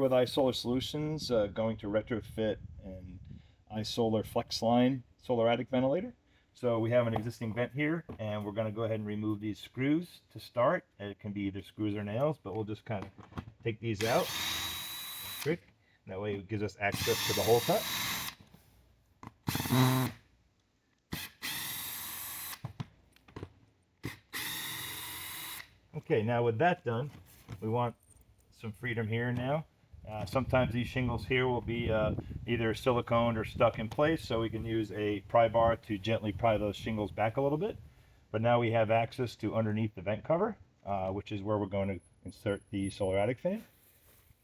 with iSOLAR Solutions, going to retrofit an iSOLAR FlexLine solar attic ventilator. So we have an existing vent here, and we're going to go ahead and remove these screws to start. It can be either screws or nails, but we'll just kind of take these out. Quick. That way it gives us access to the hole cut. Okay, now with that done, we want some freedom here now. Sometimes these shingles here will be either siliconed or stuck in place, so we can use a pry bar to gently pry those shingles back a little bit. But now we have access to underneath the vent cover, which is where we're going to insert the solar attic fan.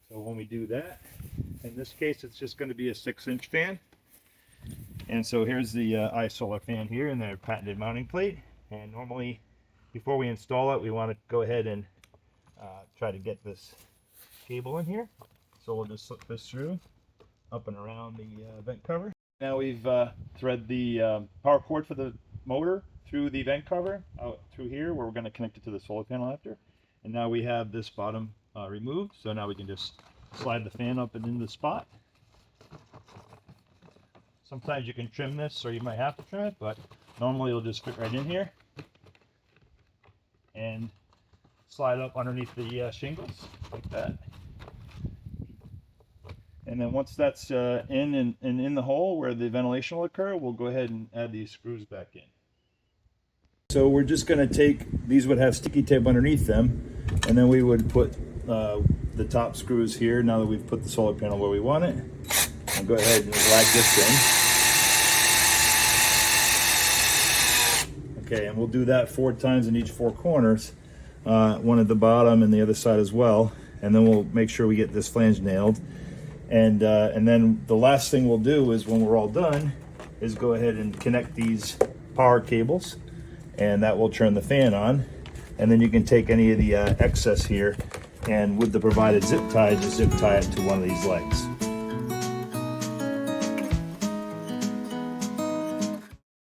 So when we do that, in this case it's just going to be a 6-inch fan. And so here's the iSOLAR fan here in their patented mounting plate. And normally, before we install it, we want to go ahead and try to get this cable in here. So we'll just slip this through, up and around the vent cover. Now we've thread the power cord for the motor through the vent cover, out through here, where we're going to connect it to the solar panel after. And now we have this bottom removed, so now we can just slide the fan up and into the spot. Sometimes you can trim this, or you might have to trim it, but normally it'll just fit right in here and slide up underneath the shingles like that. And then once that's in the hole where the ventilation will occur, we'll go ahead and add these screws back in. So we're just going to take, these would have sticky tape underneath them, and then we would put the top screws here, now that we've put the solar panel where we want it, and go ahead and lag this in. Okay, and we'll do that 4 times in each 4 corners, one at the bottom and the other side as well, and then we'll make sure we get this flange nailed. And then the last thing we'll do is, when we're all done, is go ahead and connect these power cables, and that will turn the fan on. And then you can take any of the excess here, and with the provided zip tie, just zip tie it to one of these legs.